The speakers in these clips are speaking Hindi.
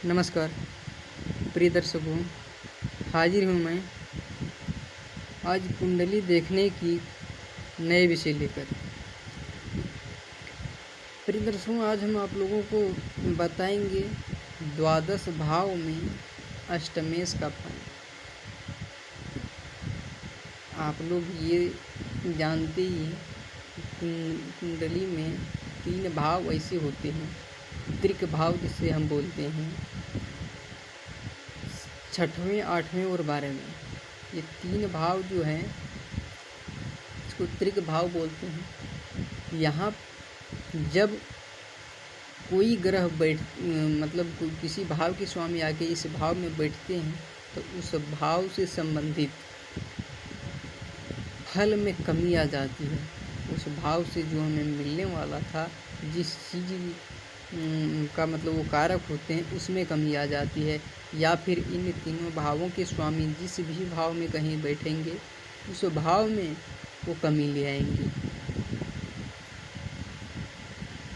नमस्कार प्रिय दर्शकों, हाजिर हूँ मैं आज कुंडली देखने की नए विषय लेकर। प्रिय दर्शकों, आज हम आप लोगों को बताएंगे द्वादश भाव में अष्टमेश का फल। आप लोग ये जानते ही हैं कुंडली में 3 भाव ऐसे होते हैं। त्रिक भाव जिसे हम बोलते हैं, 6वें, 8वें और 12वें, ये 3 भाव जो हैं इसको त्रिक भाव बोलते हैं। यहाँ जब कोई ग्रह मतलब किसी भाव के स्वामी आके इस भाव में बैठते हैं तो उस भाव से संबंधित फल में कमी आ जाती है। उस भाव से जो हमें मिलने वाला था, जिस चीज़ का मतलब वो कारक होते हैं, उसमें कमी आ जाती है। या फिर इन तीनों भावों के स्वामी जिस भी भाव में कहीं बैठेंगे उस भाव में वो कमी ले आएंगे।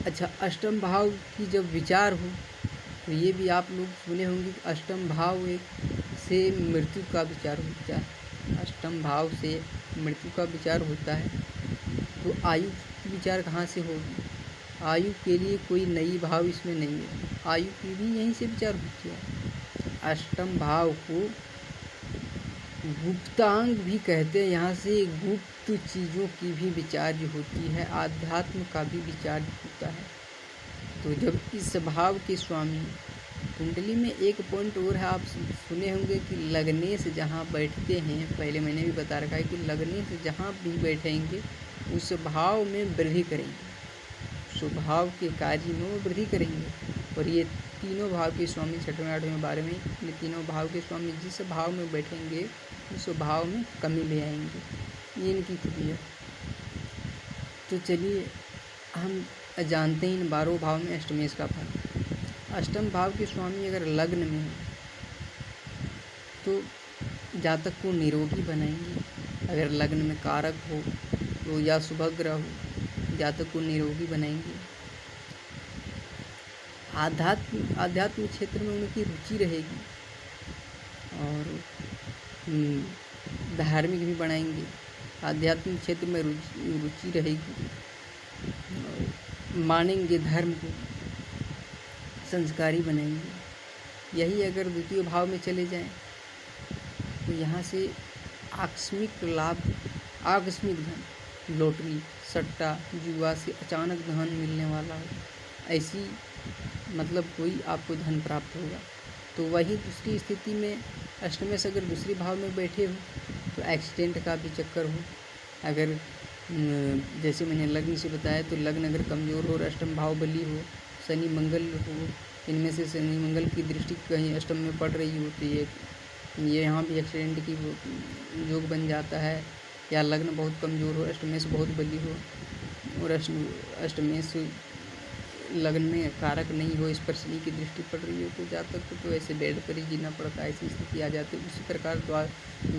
अच्छा, अष्टम भाव की जब विचार हो तो ये भी आप लोग सुने होंगे कि अष्टम भाव से मृत्यु का विचार होता है। अष्टम भाव से मृत्यु का विचार होता है तो आयु की विचार कहाँ से होगी? आयु के लिए कोई नई भाव इसमें नहीं है, आयु की भी यहीं से विचार होती है। अष्टम भाव को गुप्तांग भी कहते हैं। यहाँ से गुप्त चीज़ों की भी विचार होती है, आध्यात्म का भी विचार होता है। तो जब इस भाव के स्वामी कुंडली में एक पॉइंट और है, आप सुने होंगे कि लगने से जहाँ बैठते हैं, पहले मैंने भी बता रखा है कि लगने से जहाँ भी बैठेंगे उस भाव में वृद्धि करेंगे, स्वभाव के कार्य में वो वृद्धि करेंगे। और ये तीनों भाव के स्वामी 6वें, 8वें, 12वें, ये तीनों भाव के स्वामी जिस भाव में बैठेंगे उस भाव में कमी ले आएंगे। ये इनकी खूबी है। तो चलिए हम जानते हैं इन 12 भाव में अष्टमेश का फल। अष्टम भाव के स्वामी अगर लग्न में है तो जातक को निरोगी बनाएंगे। अगर लग्न में कारक हो तो या शुभ ग्रह हो, जातक को निरोगी बनाएंगे। आध्यात्म क्षेत्र में उनकी रुचि रहेगी और धार्मिक भी बनाएंगे। आध्यात्मिक क्षेत्र में रुचि रहेगी, मानेंगे धर्म को, संस्कारी बनाएंगे। यही अगर द्वितीय भाव में चले जाएं तो यहाँ से आकस्मिक लाभ, आकस्मिक धन, लॉटरी, सट्टा, जुआ से अचानक धन मिलने वाला हो, ऐसी मतलब कोई आपको धन प्राप्त होगा। तो वही दूसरी स्थिति में अष्टमेश अगर दूसरे भाव में बैठे हो तो एक्सीडेंट का भी चक्कर हो। अगर जैसे मैंने लग्न से बताया तो लग्न अगर कमज़ोर हो और अष्टम भाव बली हो, शनि मंगल हो, इनमें से शनि मंगल की दृष्टि कहीं अष्टम में पड़ रही हो तो ये यहाँ भी एक्सीडेंट की योग बन जाता है। या लग्न बहुत कमज़ोर हो, अष्टमेश बहुत बली हो और अष्टमेश लग्न में कारक नहीं हो, इस पर शनि की दृष्टि पड़ रही हो तो जातक को तो ऐसे बेड पर ही जीना पड़ता है, ऐसी स्थिति आ जाती है। उसी प्रकार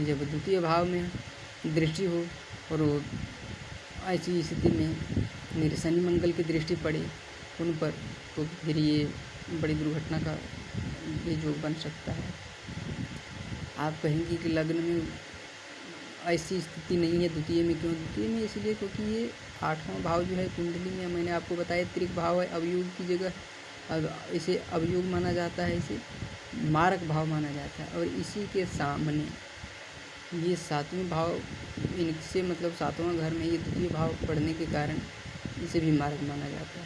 जब द्वितीय भाव में दृष्टि हो और ऐसी स्थिति में शनि मंगल की दृष्टि पड़े उन पर तो फिर ये बड़ी दुर्घटना का भी योग बन सकता है। आप कहेंगे कि लग्न में ऐसी स्थिति नहीं है, द्वितीय में क्यों? द्वितीय में इसलिए क्योंकि ये 8वां भाव जो है कुंडली में, मैंने आपको बताया त्रिक भाव है, अवयोग की जगह इसे अवयोग माना जाता है, इसे मारक भाव माना जाता है। और इसी के सामने ये 7वें भाव, इनसे मतलब 7वां घर में ये द्वितीय भाव पढ़ने के कारण इसे भी मारक माना जाता है।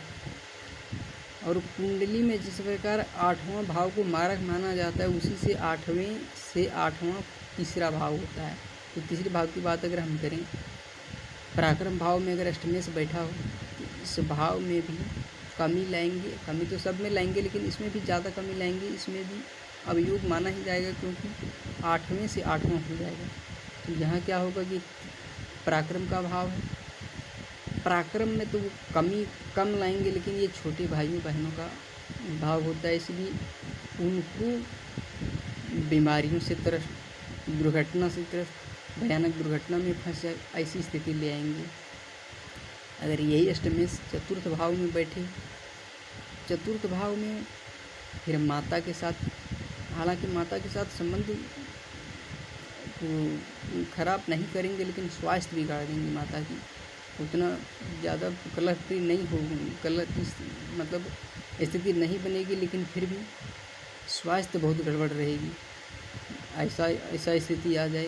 और कुंडली में जिस प्रकार 8वां भाव को मारक माना जाता है, उसी से 8वें से 8वां तीसरा भाव होता है। तो तीसरे भाव की बात अगर हम करें, पराक्रम भाव में अगर अष्टमेश बैठा हो तो इस भाव में भी कमी लाएंगे। कमी तो सब में लाएंगे लेकिन इसमें भी ज़्यादा कमी लाएंगे, इसमें भी अवयोग माना ही जाएगा क्योंकि 8वें से 8वां हो जाएगा। तो यहाँ क्या होगा कि पराक्रम का भाव है, पराक्रम में तो वो कमी कम लाएंगे लेकिन ये छोटे भाइयों बहनों का भाव होता है, इसलिए उनको बीमारियों से त्रस्त, दुर्घटना से त्रस्त, भयानक दुर्घटना में फंस जाए, ऐसी स्थिति ले आएंगे। अगर यही अष्टमेश चतुर्थ भाव में बैठे, चतुर्थ भाव में फिर माता के साथ, हालांकि माता के साथ संबंध खराब नहीं करेंगे, लेकिन स्वास्थ्य बिगाड़ देंगे माता की। उतना ज़्यादा कलह नहीं होगी, कलह की मतलब स्थिति नहीं बनेगी, लेकिन फिर भी स्वास्थ्य बहुत गड़बड़ रहेगी। ऐसा स्थिति आ जाए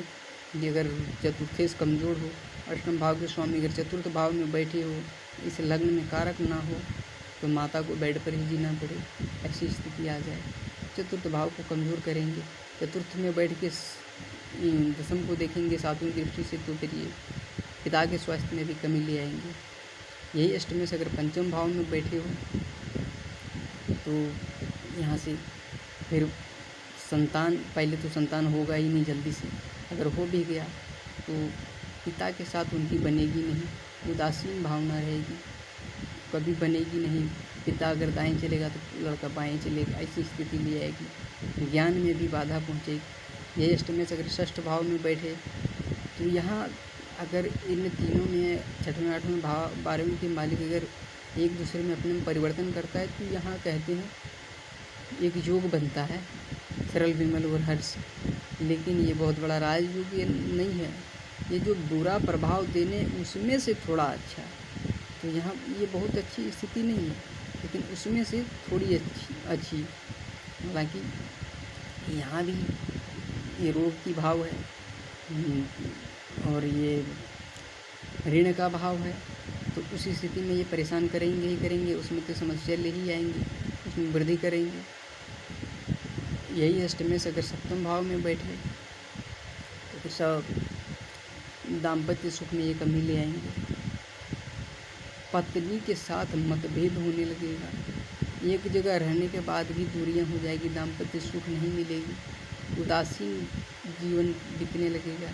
कि अगर चतुर्थेश कमज़ोर हो, अष्टम भाव के स्वामी अगर चतुर्थ भाव में बैठे हो, इस लग्न में कारक ना हो, तो माता को बेड पर ही जीना पड़े, ऐसी स्थिति आ जाए। चतुर्थ भाव को कमज़ोर करेंगे, चतुर्थ में बैठ के दशम को देखेंगे सातवीं दृष्टि से, तो फिर ये पिता के स्वास्थ्य में भी कमी ले आएंगे। यही अष्टमेश अगर पंचम भाव में बैठे हो, तो यहाँ से फिर संतान, पहले तो संतान होगा ही नहीं जल्दी से, अगर हो भी गया तो पिता के साथ उनकी बनेगी नहीं, उदासीन भावना रहेगी, कभी बनेगी नहीं। पिता अगर दाएं चलेगा तो लड़का बाएं चलेगा, ऐसी स्थिति ले आएगी। ज्ञान में भी बाधा पहुँचेगी। यही अष्टमेश अगर षष्ठ भाव में बैठे, तो यहाँ अगर इन तीनों में, छठवें आठवें भाव 12वें के मालिक अगर एक दूसरे में अपने में परिवर्तन करता है, तो यहाँ कहते हैं एक योग बनता है, सरल विमल और हर्ष। लेकिन ये बहुत बड़ा राजयोग ये नहीं है, ये जो बुरा प्रभाव देने उसमें से थोड़ा अच्छा है। तो यहाँ ये बहुत अच्छी स्थिति नहीं है, लेकिन उसमें से थोड़ी अच्छी। हालांकि यहाँ भी ये रोग की भाव है और ये ऋण का भाव है, तो उस स्थिति में ये परेशान करेंगे ही करेंगे, उसमें तो समस्या ले ही आएंगे, उसमें वृद्धि करेंगे। यही अष्टमेश अगर सप्तम भाव में बैठे, तो फिर सब दाम्पत्य सुख में ये कमी ले आएंगे। पत्नी के साथ मतभेद होने लगेगा, एक जगह रहने के बाद भी दूरियां हो जाएगी, दाम्पत्य सुख नहीं मिलेगी, उदासीन जीवन बीतने लगेगा।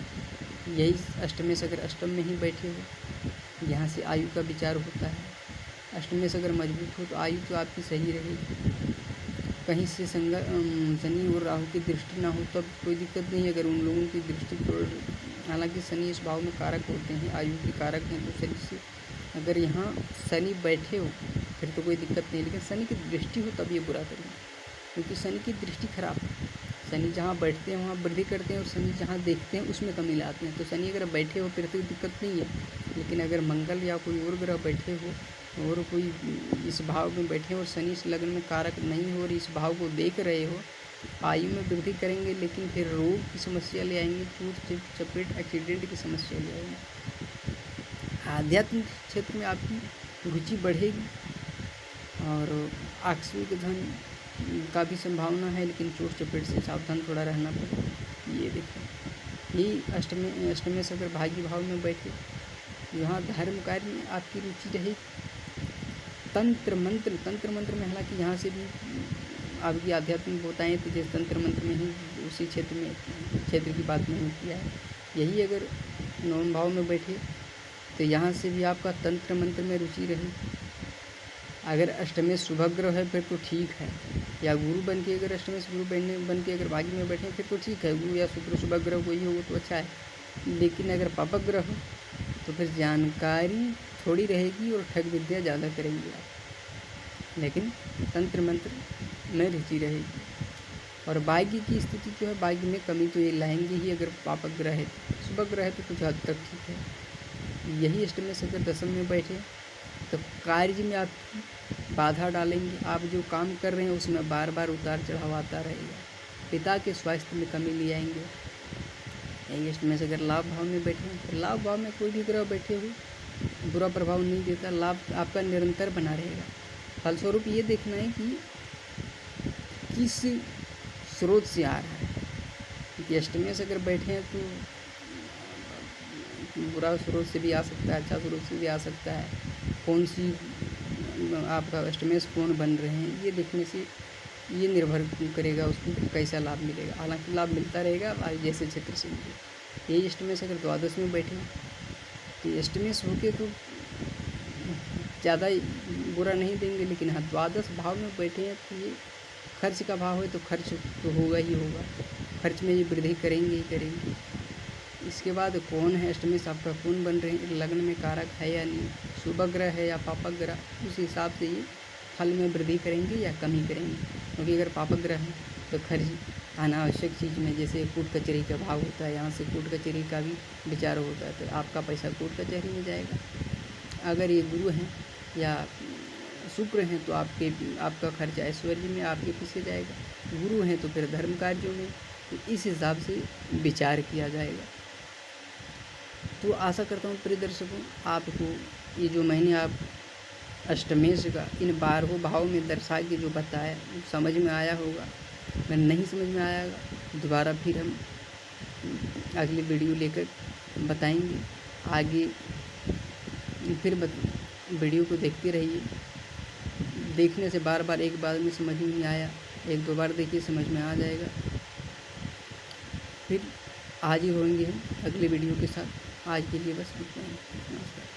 यही अष्टमेश अगर अष्टम में ही बैठे हो, यहाँ से आयु का विचार होता है। अष्टमेश अगर मजबूत हो तो आयु तो आपकी सही रहेगी, कहीं से शनि और राहु की दृष्टि ना हो तब कोई दिक्कत नहीं। अगर उन लोगों की दृष्टि तो, हालांकि शनि इस भाव में कारक होते हैं, आयु के कारक हैं, तो शनि से अगर यहाँ शनि बैठे हो फिर तो कोई दिक्कत नहीं, लेकिन शनि की दृष्टि हो तब ये बुरा करेंगे, क्योंकि शनि की दृष्टि खराब है। शनि जहाँ बैठते हैं वहाँ वृद्धि करते हैं, और शनि जहाँ देखते हैं उसमें कमी लाते हैं। तो शनि अगर बैठे हो फिर तो दिक्कत नहीं है, लेकिन अगर मंगल या कोई और ग्रह बैठे हो और कोई इस भाव में बैठे और शनि इस लग्न में कारक नहीं हो और इस भाव को देख रहे हो, आयु में वृद्धि करेंगे, लेकिन फिर रोग की समस्या ले आएंगे, टूट चपेट एक्सीडेंट की समस्या ले आएंगे। आध्यात्मिक क्षेत्र में आपकी रुचि बढ़ेगी और आकस्मिक धन का भी संभावना है, लेकिन चोट चपेट से सावधान थोड़ा रहना पड़ेगा। ये देखो, यही अष्टमेश अगर भाग्य भाव में बैठे, यहाँ धर्म कार्य में आपकी रुचि रहेगी। तंत्र मंत्र में, हालांकि यहाँ से भी आपकी आध्यात्मिक बताएं तो जैसे तंत्र मंत्र में ही उसी क्षेत्र की बात नहीं किया है। यही अगर नवम भाव में बैठे तो यहाँ से भी आपका तंत्र मंत्र में रुचि रहे। अगर अष्टमेश शुभग्रह है फिर तो ठीक है, या गुरु बन के अगर अष्टमेश गुरु बन के अगर भाग्य में बैठे फिर तो ठीक है, गुरु या शुक्र शुभग्रह कोई हो तो अच्छा है। लेकिन अगर पापग्रह हो तो फिर जानकारी थोड़ी रहेगी और ठग विद्या ज़्यादा करेंगे आप, लेकिन तंत्र मंत्र में रुचि रहेगी। और भाग्य की स्थिति जो है, भाग्य में कमी तो ये लाएंगे ही अगर पापग्रह है। शुभग्रह है तो कुछ हद तक ठीक है। यही अष्टमेश अगर दशम में बैठे तो कार्य में आपकी बाधा डालेंगे, आप जो काम कर रहे हैं उसमें बार बार उतार चढ़ाव आता रहेगा, पिता के स्वास्थ्य में कमी ले आएंगे। यही अष्टमेश अगर लाभ भाव में बैठे तो लाभ भाव में कोई भी ग्रह बैठे हुए बुरा प्रभाव नहीं देता, लाभ आपका निरंतर बना रहेगा। फलस्वरूप ये देखना है कि किस स्रोत से आ रहा है, क्योंकि अष्टमेश अगर बैठे हैं तो बुरा स्रोत से भी आ सकता है, अच्छा स्रोत से भी आ सकता है। कौन सी आपका अष्टमेश कौन बन रहे हैं ये देखने से ये निर्भर करेगा उसको कैसा लाभ मिलेगा। हालांकि लाभ मिलता रहेगा जैसे क्षेत्र से मिले। यही अष्टमेश अगर द्वादश में बैठे तो अष्टमेश होके तो ज़्यादा बुरा नहीं देंगे, लेकिन हाँ द्वादश भाव में बैठे हैं तो ये खर्च का भाव है तो खर्च तो होगा ही होगा, खर्च में ये वृद्धि करेंगे ही करेंगे। इसके बाद कौन है अष्टमेश आपका कौन बन रहे हैं, लग्न में कारक है या नहीं, शुभ ग्रह है या पापक ग्रह, उस हिसाब से ये फल में वृद्धि करेंगे या कमी करेंगे। क्योंकि अगर पापक ग्रह हैं तो खर्च अनावश्यक चीज़ में, जैसे कोर्ट कचहरी का भाव होता है, यहाँ से कोर्ट कचहरी का भी विचार होता है, तो आपका पैसा कोर्ट कचहरी में जाएगा। अगर ये गुरु हैं या शुक्र हैं तो आपका खर्च ऐश्वर्य में आपके पीछे जाएगा। गुरु हैं तो फिर धर्म कार्यों में, तो इस हिसाब से विचार किया जाएगा। तो आशा करता हूँ प्रिय दर्शकों, आपको ये जो मैंने आप अष्टमेश का इन 12 भाव में दर्शा के जो बताया समझ में आया होगा। अगर नहीं समझ में आएगा दोबारा फिर हम अगली वीडियो लेकर बताएंगे आगे। फिर वीडियो को देखते रहिए। देखने से बार बार एक बार में समझ में नहीं आया, 1-2 बार देखिए, समझ में आ जाएगा। फिर आज ही होंगे हम अगले वीडियो के साथ। आज के लिए बस इतना ही। नमस्कार।